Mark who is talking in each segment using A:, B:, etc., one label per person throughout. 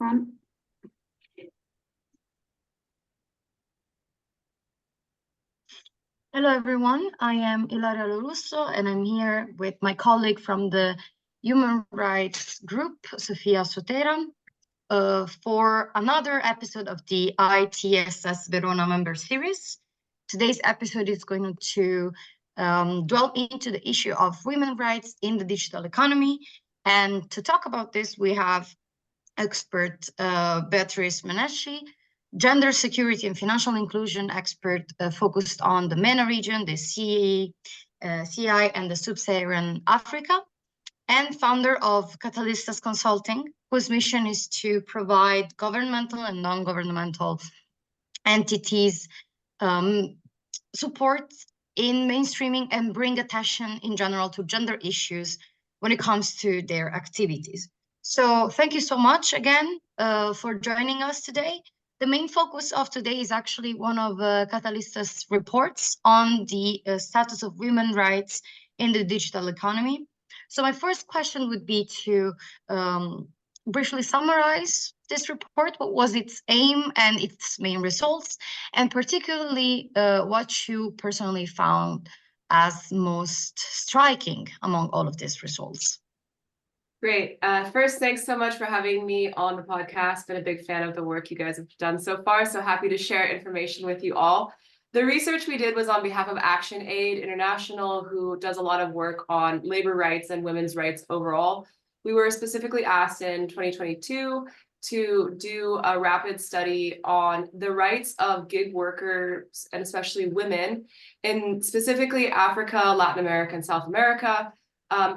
A: On. Hello, everyone. I am Ilaria Lorusso, and I'm here with my colleague from the human rights group, Sofia, Sutera, for another episode of the ITSS Verona member series. Today's episode is going to delve into the issue of women's rights in the digital economy. And to talk about this, we have expert Beatrice Maneshi, gender security and financial inclusion expert focused on the MENA region, the CI and the Sub-Saharan Africa, and founder of Catalystas Consulting, whose mission is to provide governmental and non-governmental entities support in mainstreaming and bring attention in general to gender issues when it comes to their activities. So thank you so much again for joining us today. The main focus of today is actually one of Catalystas' reports on the status of women's rights in the digital economy. So my first question would be to briefly summarize this report. What was its aim and its main results, and particularly what you personally found as most striking among all of these results?
B: Great. First, thanks so much for having me on the podcast. Been a big fan of the work you guys have done so far, so happy to share information with you all. The research we did was on behalf of Action Aid International, who does a lot of work on labor rights and women's rights overall. We were specifically asked in 2022 to do a rapid study on the rights of gig workers, and especially women, in specifically Africa, Latin America, and South America.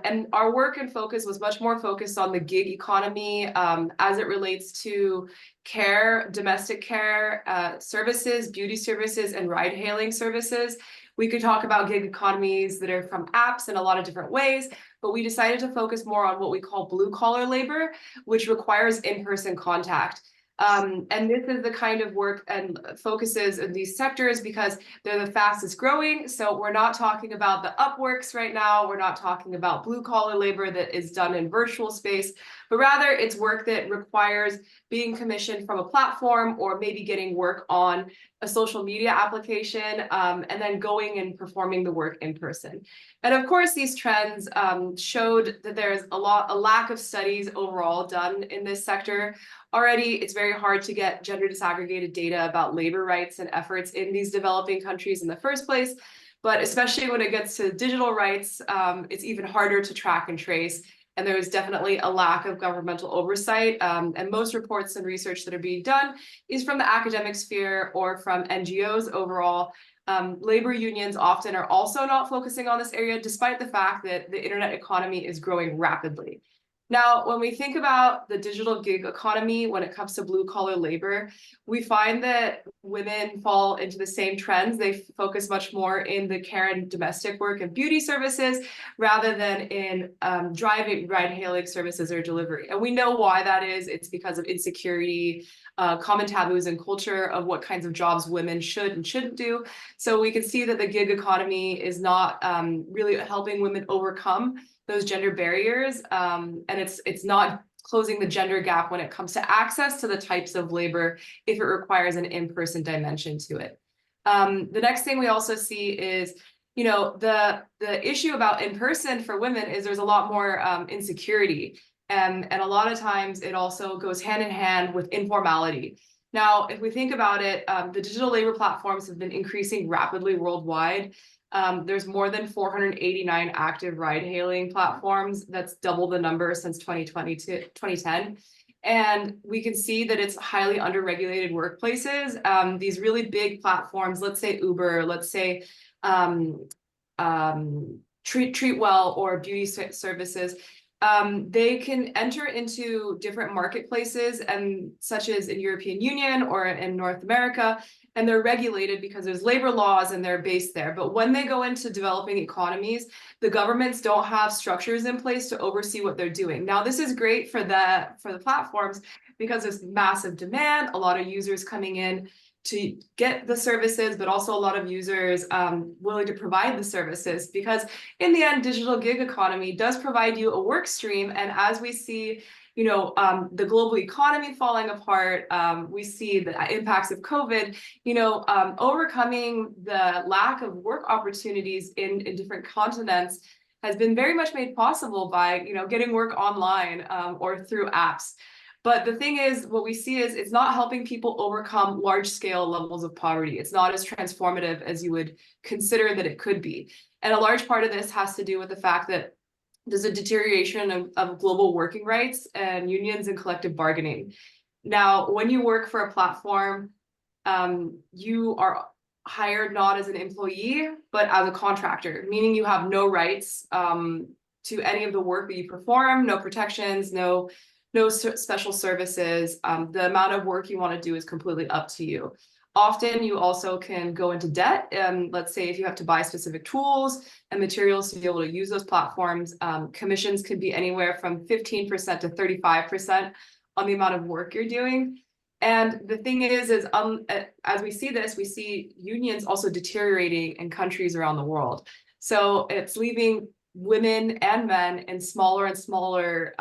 B: And our work and focus was much more focused on the gig economy as it relates to care, domestic care services, beauty services, and ride-hailing services. We could talk about gig economies that are from apps in a lot of different ways, but we decided to focus more on what we call blue-collar labor, which requires in-person contact. And this is the kind of work and focuses in these sectors because they're the fastest growing. So we're not talking about the Upworks right now. We're not talking about blue collar labor that is done in virtual space, but rather it's work that requires being commissioned from a platform or maybe getting work on a social media application and then going and performing the work in person. And of course, these trends showed that there's a lack of studies overall done in this sector. Already, it's very hard to get gender disaggregated data about labor rights and efforts in these developing countries in the first place. But especially when it gets to digital rights, it's even harder to track and trace. And there is definitely a lack of governmental oversight. And most reports and research that are being done is from the academic sphere or from NGOs overall. Labor unions often are also not focusing on this area, despite the fact that the internet economy is growing rapidly. Now, when we think about the digital gig economy, when it comes to blue-collar labor, we find that women fall into the same trends. They focus much more in the care and domestic work and beauty services rather than in driving, ride-hailing services or delivery. And we know why that is. It's because of insecurity, common taboos and culture of what kinds of jobs women should and shouldn't do. So we can see that the gig economy is not really helping women overcome those gender barriers, and it's not closing the gender gap when it comes to access to the types of labor if it requires an in-person dimension to it. The next thing we also see is, you know, the issue about in-person for women is there's a lot more insecurity, and a lot of times it also goes hand in hand with informality. Now, if we think about it, the digital labor platforms have been increasing rapidly worldwide. There's more than 489 active ride-hailing platforms. That's double the number since 2010. And we can see that it's highly under-regulated workplaces. These really big platforms, let's say Uber, let's say Treatwell or beauty services, they can enter into different marketplaces, and such as in European Union or in North America, and they're regulated because there's labor laws and they're based there. But when they go into developing economies, the governments don't have structures in place to oversee what they're doing. Now, this is great for the platforms because there's massive demand, a lot of users coming in to get the services, but also a lot of users willing to provide the services, because in the end, digital gig economy does provide you a work stream. And as we see the global economy falling apart. We see the impacts of COVID, overcoming the lack of work opportunities in different continents has been very much made possible by, getting work online or through apps. But the thing is, what we see is it's not helping people overcome large-scale levels of poverty. It's not as transformative as you would consider that it could be. And a large part of this has to do with the fact that there's a deterioration of global working rights and unions and collective bargaining. Now, when you work for a platform, you are hired not as an employee, but as a contractor, meaning you have no rights to any of the work that you perform, no protections, no special services. The amount of work you want to do is completely up to you. Often you also can go into debt. Let's say if you have to buy specific tools and materials to be able to use those platforms, commissions could be anywhere from 15% to 35% on the amount of work you're doing. And the thing is as we see this, we see unions also deteriorating in countries around the world. So it's leaving women and men in smaller and smaller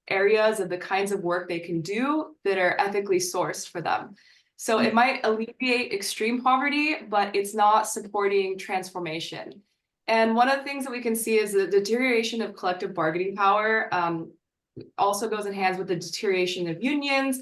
B: areas of the kinds of work they can do that are ethically sourced for them. So it might alleviate extreme poverty, but it's not supporting transformation. And one of the things that we can see is the deterioration of collective bargaining power also goes in hand with the deterioration of unions.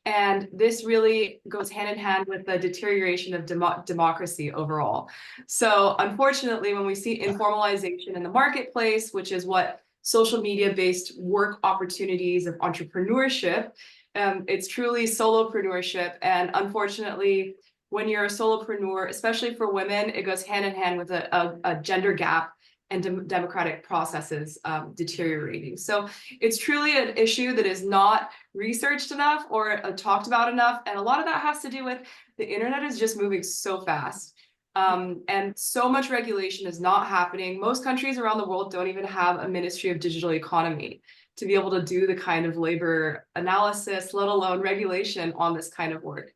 B: And this really goes hand in hand with the deterioration of democracy overall. So unfortunately, when we see informalization in the marketplace, which is what social media-based work opportunities of entrepreneurship, it's truly solopreneurship. And unfortunately, when you're a solopreneur, especially for women, it goes hand in hand with a gender gap and democratic processes deteriorating. So it's truly an issue that is not researched enough or talked about enough. And a lot of that has to do with the internet is just moving so fast. And so much regulation is not happening. Most countries around the world don't even have a Ministry of Digital Economy to be able to do the kind of labor analysis, let alone regulation on this kind of work.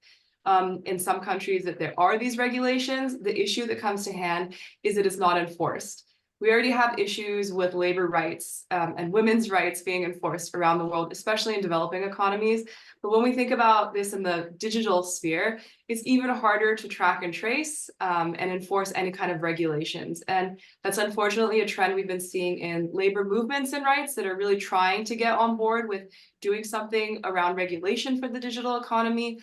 B: In some countries that there are these regulations, the issue that comes to hand is that it's not enforced. We already have issues with labor rights and women's rights being enforced around the world, especially in developing economies. But when we think about this in the digital sphere, it's even harder to track and trace and enforce any kind of regulations. And that's unfortunately a trend we've been seeing in labor movements and rights that are really trying to get on board with doing something around regulation for the digital economy.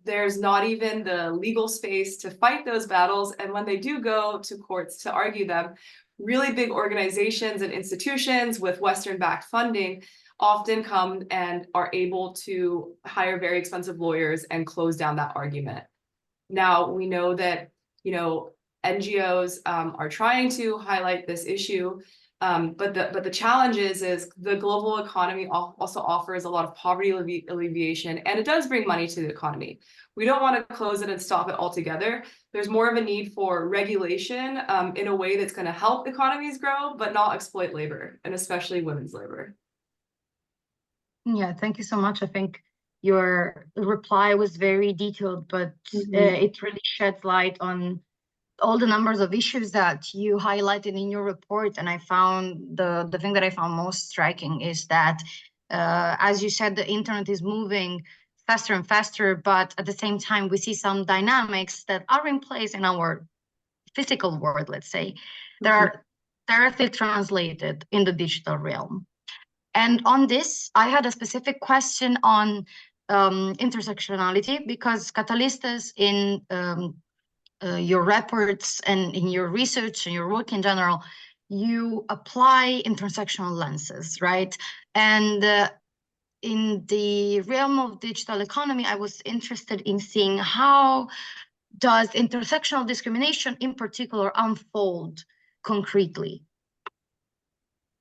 B: There's not even the legal space to fight those battles. And when they do go to courts to argue them, really big organizations and institutions with Western-backed funding often come and are able to hire very expensive lawyers and close down that argument. Now, we know that, NGOs are trying to highlight this issue. But the challenge is the global economy also offers a lot of poverty alleviation, and it does bring money to the economy. We don't want to close it and stop it altogether. There's more of a need for regulation in a way that's going to help economies grow, but not exploit labor, and especially women's labor.
A: Yeah, thank you so much. I think your reply was very detailed, but it really sheds light on all the numbers of issues that you highlighted in your report. And I found the thing that I found most striking is that, as you said, the internet is moving faster and faster, but at the same time, we see some dynamics that are in place in our physical world, let's say, that are directly translated in the digital realm. And on this, I had a specific question on intersectionality, because Catalystas in your reports and in your research and your work in general, you apply intersectional lenses, right? And in the realm of digital economy, I was interested in seeing how does intersectional discrimination in particular unfold concretely?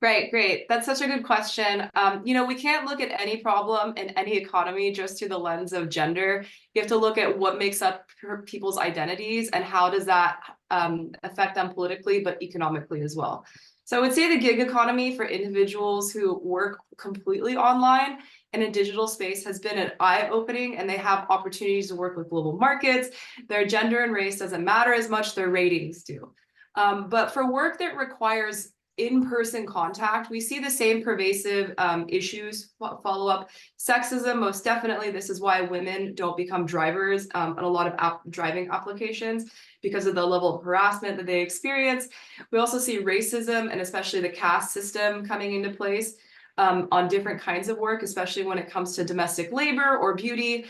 B: Right, great. That's such a good question. We can't look at any problem in any economy just through the lens of gender. You have to look at what makes up people's identities and how does that affect them politically, but economically as well. So I would say the gig economy for individuals who work completely online and in digital space has been an eye-opening, and they have opportunities to work with global markets. Their gender and race doesn't matter as much, their ratings do. But for work that requires in-person contact, we see the same pervasive issues follow up. Sexism, most definitely. This is why women don't become drivers on a lot of driving applications, because of the level of harassment that they experience. We also see racism, and especially the caste system coming into place on different kinds of work, especially when it comes to domestic labor or beauty.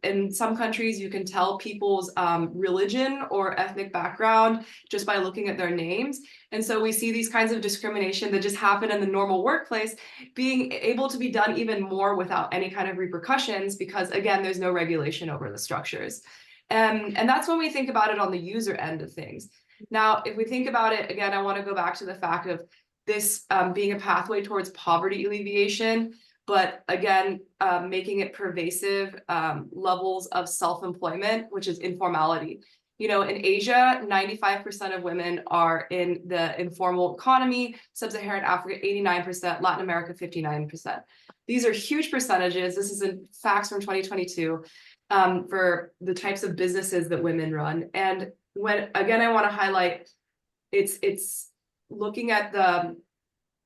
B: In some countries, you can tell people's religion or ethnic background just by looking at their names. And so we see these kinds of discrimination that just happen in the normal workplace being able to be done even more without any kind of repercussions, because again, there's no regulation over the structures. And that's when we think about it on the user end of things. Now, if we think about it, again, I want to go back to the fact of this being a pathway towards poverty alleviation, but again, making it pervasive levels of self-employment, which is informality. You know, in Asia, 95% of women are in the informal economy, Sub-Saharan Africa, 89%, Latin America, 59%. These are huge percentages. This is in facts from 2022 for the types of businesses that women run. And when, again, I want to highlight, it's looking at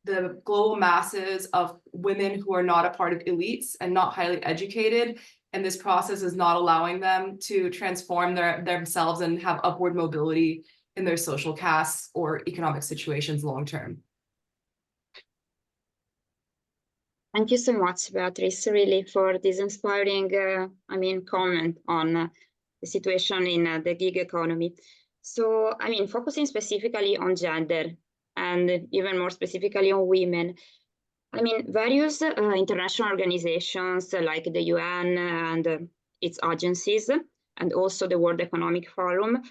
B: the global masses of women who are not a part of elites and not highly educated. And this process is not allowing them to transform themselves and have upward mobility in their social castes or economic situations long term.
C: Thank you so much, Beatrice, really, for this inspiring, comment on the situation in the gig economy. So, focusing specifically on gender, and even more specifically on women. Various international organizations like the UN and its agencies, and also the World Economic Forum,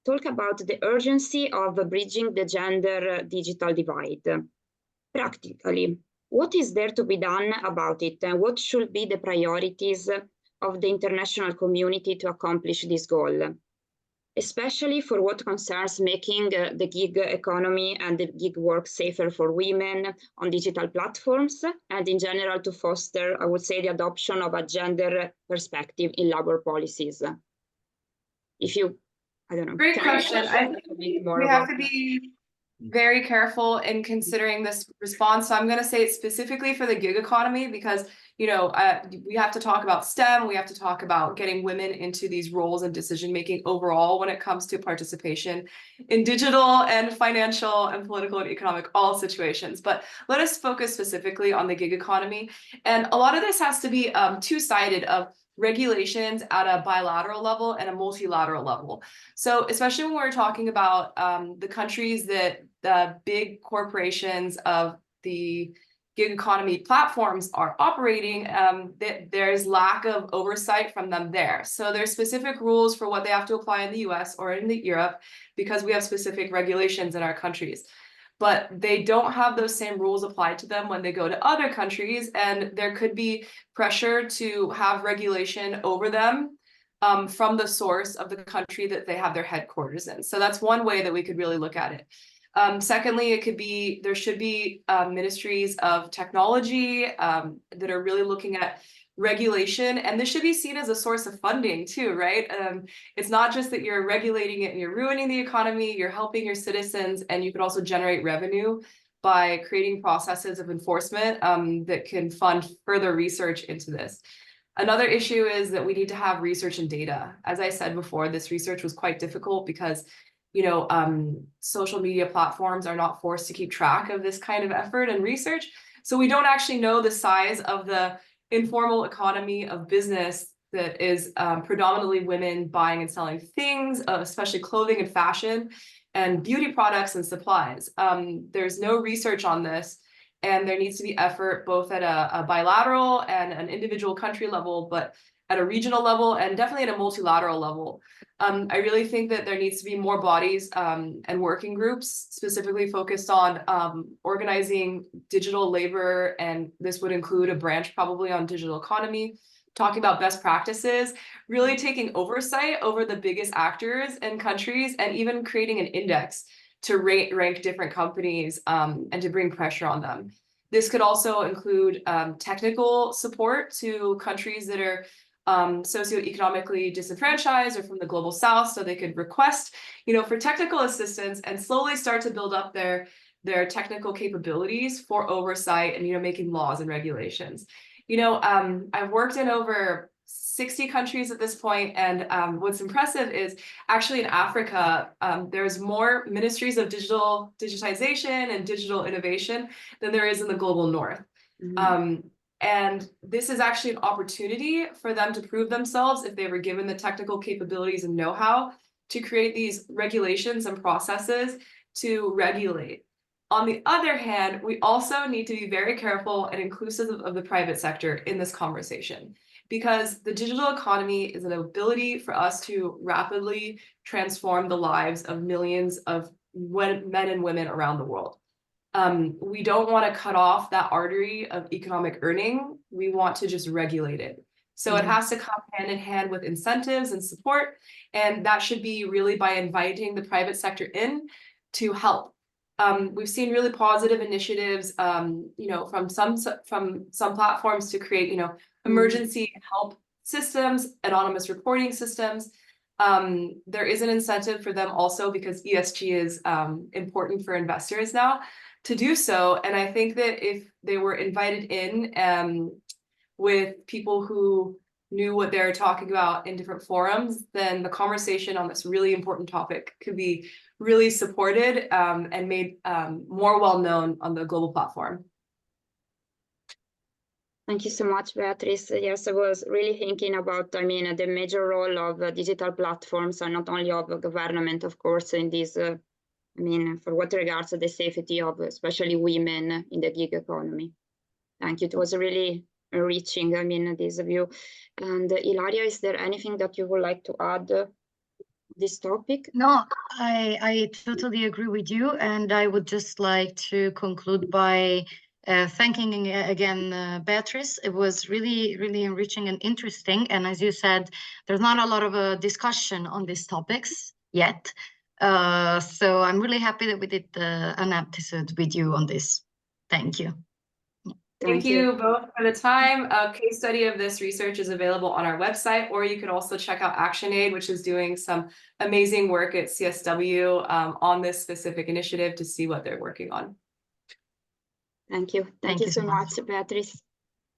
C: talk about the urgency of bridging the gender digital divide. Practically, what is there to be done about it, and what should be the priorities of the international community to accomplish this goal? Especially for what concerns making the gig economy and the gig work safer for women on digital platforms, and in general to foster, I would say, the adoption of a gender perspective in labor policies. If you, I don't know.
B: Great question. I think we have to be very careful in considering this response. So I'm going to say it specifically for the gig economy, because we have to talk about STEM. We have to talk about getting women into these roles and decision-making overall when it comes to participation in digital and financial and political and economic, all situations. But let us focus specifically on the gig economy. And a lot of this has to be two-sided of regulations at a bilateral level and a multilateral level. So especially when we're talking about the countries that the big corporations of the gig economy platforms are operating, there's lack of oversight from them there. So there's specific rules for what they have to apply in the US or in Europe, because we have specific regulations in our countries. But they don't have those same rules applied to them when they go to other countries, and there could be pressure to have regulation over them from the source of the country that they have their headquarters in. So that's one way that we could really look at it. Secondly, there should be ministries of technology that are really looking at regulation, and this should be seen as a source of funding too, right? It's not just that you're regulating it and you're ruining the economy, you're helping your citizens, and you could also generate revenue by creating processes of enforcement that can fund further research into this. Another issue is that we need to have research and data. As I said before, this research was quite difficult because social media platforms are not forced to keep track of this kind of effort and research. So we don't actually know the size of the informal economy of business that is predominantly women buying and selling things, especially clothing and fashion and beauty products and supplies. There's no research on this, and there needs to be effort both at a bilateral and an individual country level, but at a regional level and definitely at a multilateral level. I really think that there needs to be more bodies and working groups specifically focused on organizing digital labor, and this would include a branch probably on digital economy, talking about best practices, really taking oversight over the biggest actors in countries, and even creating an index to rank different companies and to bring pressure on them. This could also include technical support to countries that are socioeconomically disenfranchised or from the global south, so they could request, for technical assistance and slowly start to build up their their technical capabilities for oversight and, making laws and regulations. I've worked in over 60 countries at this point, and what's impressive is actually in Africa, there's more ministries of digitization and digital innovation than there is in the global north. And this is actually an opportunity for them to prove themselves if they were given the technical capabilities and know-how to create these regulations and processes to regulate. On the other hand, we also need to be very careful and inclusive of the private sector in this conversation, because the digital economy is an ability for us to rapidly transform the lives of millions of men and women around the world. We don't want to cut off that artery of economic earning. We want to just regulate it. So it has to come hand in hand with incentives and support. And that should be really by inviting the private sector in to help. We've seen really positive initiatives, from some platforms to create, emergency help systems, anonymous reporting systems. There is an incentive for them also because ESG is important for investors now to do so. And I think that if they were invited in with people who knew what they're talking about in different forums, then the conversation on this really important topic could be really supported and made more well-known on the global platform.
C: Thank you so much, Beatrice. Yes, I was really thinking about, the major role of digital platforms and not only of government, of course, in this, for what regards to the safety of especially women in the gig economy. Thank you. It was really enriching, this view. And Ilaria, is there anything that you would like to add to this topic?
A: No, I totally agree with you. And I would just like to conclude by thanking again Beatrice. It was really, really enriching and interesting. And as you said, there's not a lot of discussion on these topics yet. So I'm really happy that we did an episode with you on this. Thank you.
B: Thank you both for the time. A case study of this research is available on our website, or you could also check out ActionAid, which is doing some amazing work at CSW on this specific initiative to see what they're working on.
C: Thank you. Thank you so much, Beatrice.